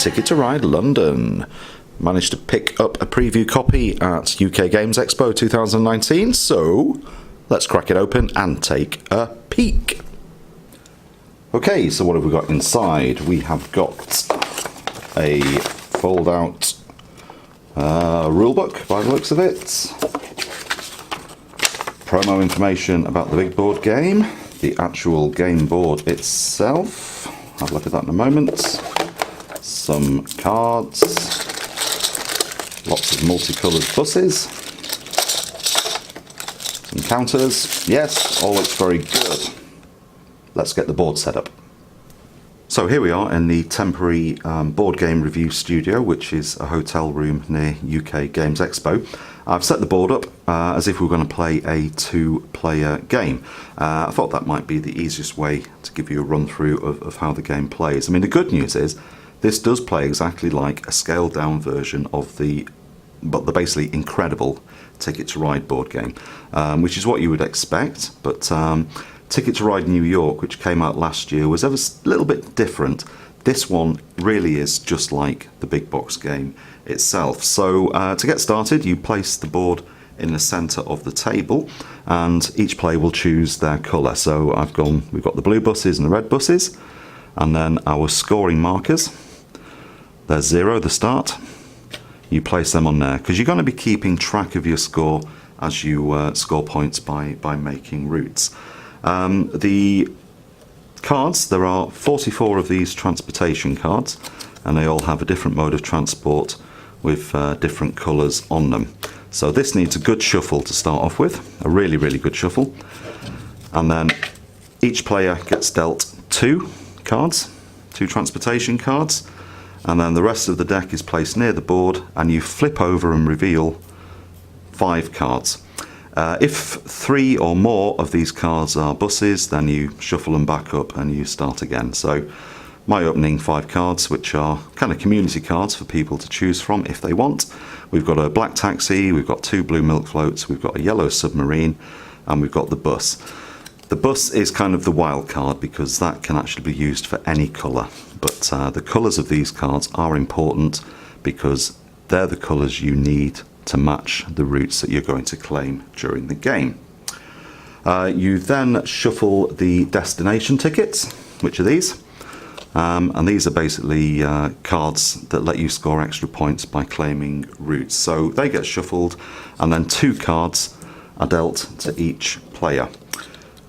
Ticket to Ride London. Managed to pick up a preview copy at UK Games Expo 2019, so let's crack it open and take a peek. Okay, so what have we got inside? We have got a fold-out rulebook by the looks of it. Promo information about the big board game. The actual game board itself. Have a look at that in a moment. Some cards. Lots of multicoloured buses. Some counters. Yes, all looks very good. Let's get the board set up. So here we are in the temporary board game review studio, which is a hotel room near UK Games Expo. I've set the board up as if we were going to play a two-player game. I thought that might be the easiest way to give you a run-through of how the game plays. I mean, the good news is this does play exactly like a scaled-down version of the basically incredible Ticket to Ride board game, which is what you would expect, but Ticket to Ride New York, which came out last year, was ever a little bit different. This one really is just like the big box game itself. So to get started, you place the board in the centre of the table, and each player will choose their colour. So we've got the blue buses and the red buses, and then our scoring markers. There's 0, the start. You place them on there because you're going to be keeping track of your score as you score points by making routes. The cards, there are 44 of these transportation cards, and they all have a different mode of transport with different colours on them. So this needs a good shuffle to start off with, a really, really good shuffle. And then each player gets dealt 2 cards, 2 transportation cards, and then the rest of the deck is placed near the board, and you flip over and reveal 5 cards. If 3 or more of these cards are buses, then you shuffle them back up and you start again. So my opening 5 cards, which are kind of community cards for people to choose from if they want. We've got a black taxi, we've got 2 blue milk floats, we've got a yellow submarine, and we've got the bus. The bus is kind of the wild card because that can actually be used for any colour, but the colours of these cards are important because they're the colours you need to match the routes that you're going to claim during the game. You then shuffle the destination tickets, which are these, and these are basically cards that let you score extra points by claiming routes. So they get shuffled, and then 2 cards are dealt to each player.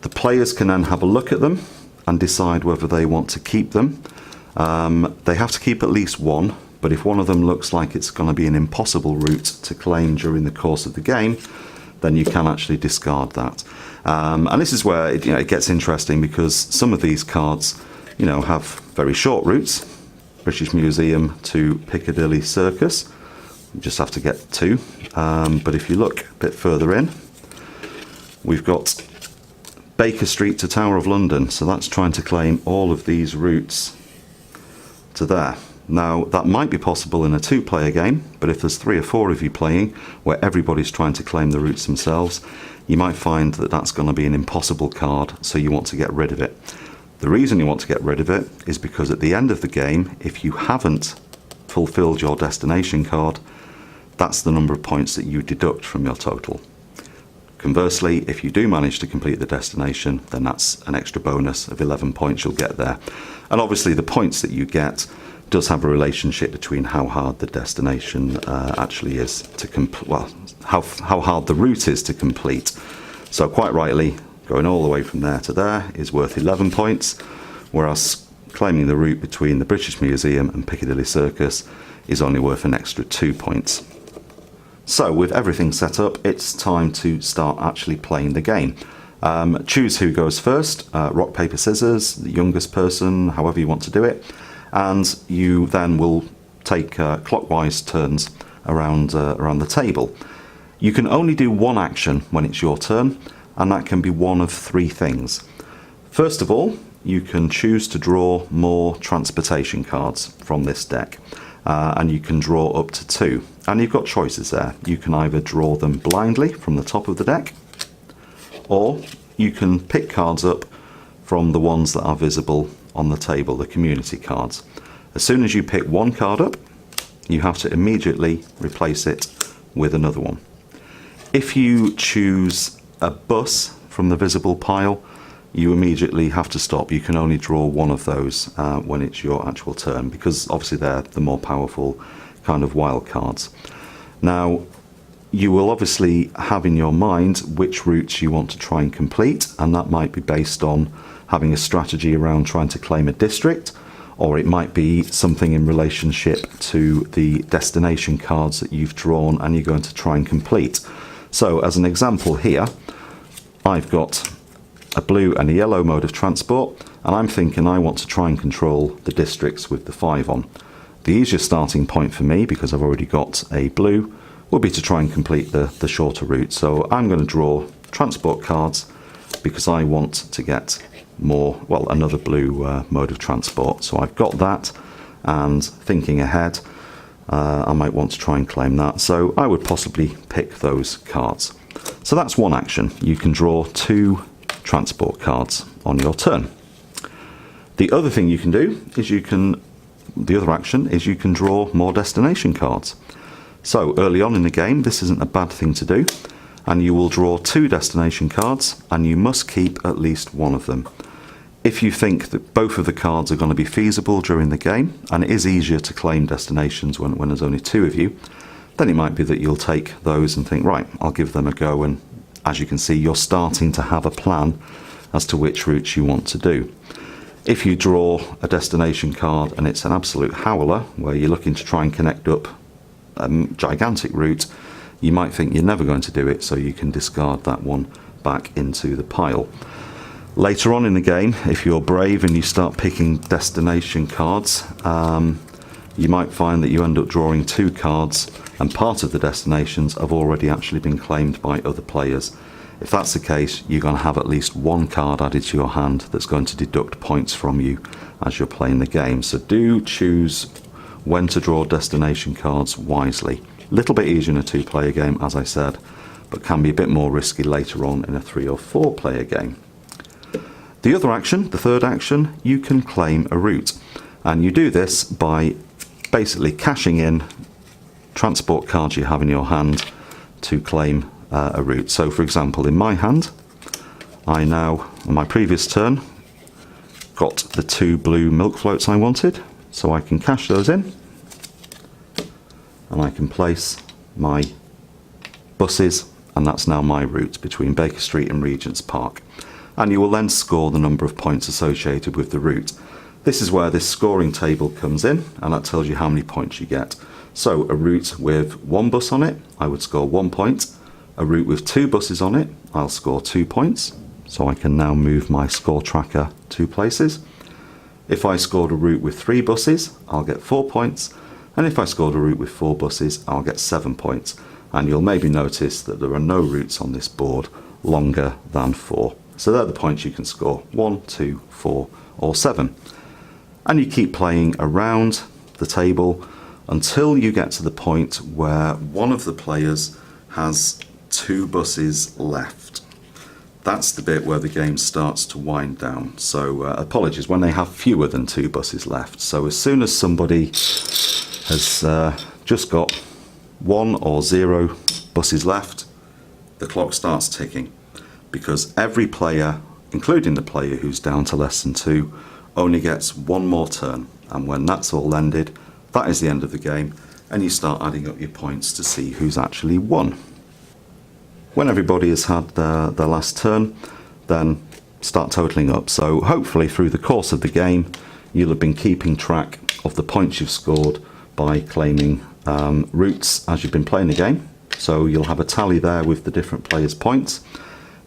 The players can then have a look at them and decide whether they want to keep them. They have to keep at least 1. But if one of them looks like it's going to be an impossible route to claim during the course of the game, then you can actually discard that. And this is where it gets interesting because some of these cards, have very short routes. British Museum to Piccadilly Circus. You just have to get 2. But if you look a bit further in, we've got Baker Street to Tower of London. So that's trying to claim all of these routes to there. Now, that might be possible in a 2-player game, but if there's 3 or 4 of you playing, where everybody's trying to claim the routes themselves, you might find that that's going to be an impossible card, so you want to get rid of it. The reason you want to get rid of it is because at the end of the game, if you haven't fulfilled your destination card, that's the number of points that you deduct from your total. Conversely, if you do manage to complete the destination, then that's an extra bonus of 11 points you'll get there. And obviously the points that you get does have a relationship between how hard the destination actually is to complete, well, how hard the route is to complete. So quite rightly, going all the way from there to there is worth 11 points, whereas claiming the route between the British Museum and Piccadilly Circus is only worth an extra 2 points. So with everything set up, it's time to start actually playing the game. Choose who goes first, rock, paper, scissors, the youngest person, however you want to do it. And you then will take clockwise turns around the table. You can only do 1 action when it's your turn, and that can be one of 3 things. First of all, you can choose to draw more transportation cards from this deck, and you can draw up to 2. And you've got choices there. You can either draw them blindly from the top of the deck, or you can pick cards up from the ones that are visible on the table, the community cards. As soon as you pick one card up, you have to immediately replace it with another one. If you choose a bus from the visible pile, you immediately have to stop. You can only draw one of those when it's your actual turn, because obviously they're the more powerful kind of wild cards. Now, you will obviously have in your mind which routes you want to try and complete, and that might be based on having a strategy around trying to claim a district, or it might be something in relationship to the destination cards that you've drawn and you're going to try and complete. So as an example here, I've got a blue and a yellow mode of transport, and I'm thinking I want to try and control the districts with the 5 on. The easiest starting point for me, because I've already got a blue, would be to try and complete the shorter route. So I'm going to draw transport cards because I want to get more, well, another blue mode of transport. So I've got that, and thinking ahead, I might want to try and claim that. So I would possibly pick those cards. So that's one action. You can draw 2 transport cards on your turn. The other thing you can do is the other action is you can draw more destination cards. So early on in the game, this isn't a bad thing to do, and you will draw 2 destination cards, and you must keep at least one of them. If you think that both of the cards are going to be feasible during the game, and it is easier to claim destinations when there's only 2 of you, then it might be that you'll take those and think, right, I'll give them a go, and as you can see, you're starting to have a plan as to which routes you want to do. If you draw a destination card and it's an absolute howler, where you're looking to try and connect up a gigantic route, you might think you're never going to do it, so you can discard that one back into the pile. Later on in the game, if you're brave and you start picking destination cards, you might find that you end up drawing 2 cards, and part of the destinations have already actually been claimed by other players. If that's the case, you're going to have at least 1 card added to your hand that's going to deduct points from you as you're playing the game. So do choose when to draw destination cards wisely. A little bit easier in a 2-player game, as I said, but can be a bit more risky later on in a 3 or 4-player game. The other action, the third action, you can claim a route, and you do this by basically cashing in transport cards you have in your hand to claim a route. So for example, in my hand, I now, on my previous turn, got the 2 blue milk floats I wanted, so I can cash those in, and I can place my buses, and that's now my route between Baker Street and Regent's Park. And you will then score the number of points associated with the route. This is where this scoring table comes in, and that tells you how many points you get. So a route with 1 bus on it, I would score 1 point. A route with 2 buses on it, I'll score 2 points. So I can now move my score tracker 2 places. If I scored a route with 3 buses, I'll get 4 points. And if I scored a route with 4 buses, I'll get 7 points. And you'll maybe notice that there are no routes on this board longer than 4. So they're the points you can score: 1, 2, 4, or 7. And you keep playing around the table until you get to the point where one of the players has 2 buses left. That's the bit where the game starts to wind down. So apologies, when they have fewer than 2 buses left. So as soon as somebody has just got 1 or 0 buses left, the clock starts ticking, because every player, including the player who's down to less than 2, only gets 1 more turn. And when that's all ended, that is the end of the game, and you start adding up your points to see who's actually won. When everybody has had their last turn, then start totaling up. So hopefully through the course of the game, you'll have been keeping track of the points you've scored by claiming routes as you've been playing the game. So you'll have a tally there with the different players' points.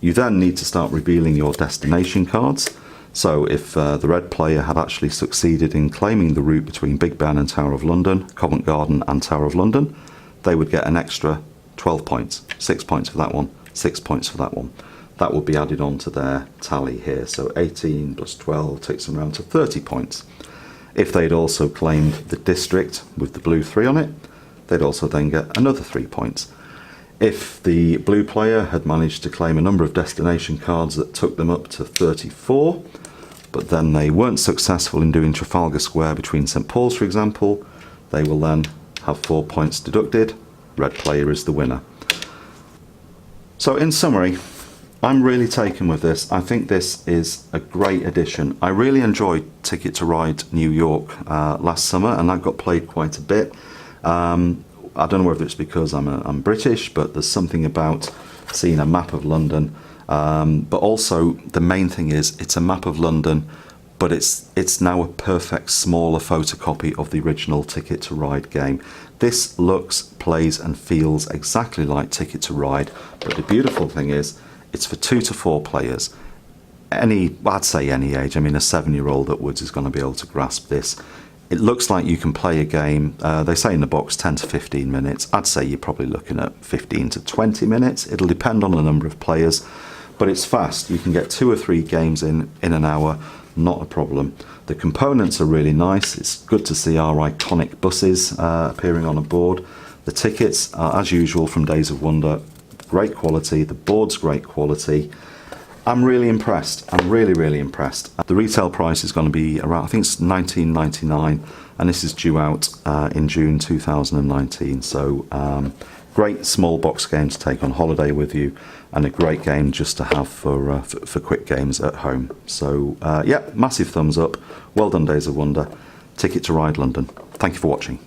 You then need to start revealing your destination cards. So if the red player had actually succeeded in claiming the route between Big Ben and Tower of London, Covent Garden and Tower of London, they would get an extra 12 points, 6 points for that one, 6 points for that one. That will be added on to their tally here. So 18 plus 12 takes them around to 30 points. If they'd also claimed the district with the blue 3 on it, they'd also then get another 3 points. If the blue player had managed to claim a number of destination cards that took them up to 34, but then they weren't successful in doing Trafalgar Square between St Paul's, for example, they will then have 4 points deducted. Red player is the winner. So in summary, I'm really taken with this. I think this is a great addition. I really enjoyed Ticket to Ride New York last summer, and that got played quite a bit. I don't know whether it's because I'm British, but there's something about seeing a map of London. But also the main thing is it's a map of London, but it's now a perfect smaller photocopy of the original Ticket to Ride game. This looks, plays and feels exactly like Ticket to Ride, but the beautiful thing is it's for 2 to 4 players. I'd say any age. I mean, a 7-year-old upwards is going to be able to grasp this. It looks like you can play a game, they say in the box 10 to 15 minutes. I'd say you're probably looking at 15 to 20 minutes. It'll depend on the number of players, but it's fast. You can get 2 or 3 games in an hour, not a problem. The components are really nice. It's good to see our iconic buses appearing on a board. The tickets are, as usual, from Days of Wonder. Great quality. The board's great quality. I'm really impressed. I'm really impressed. The retail price is going to be around, I think it's $19.99, and this is due out in June 2019. So great small box game to take on holiday with you, and a great game just to have for quick games at home. So yeah, massive thumbs up. Well done, Days of Wonder. Ticket to Ride London. Thank you for watching.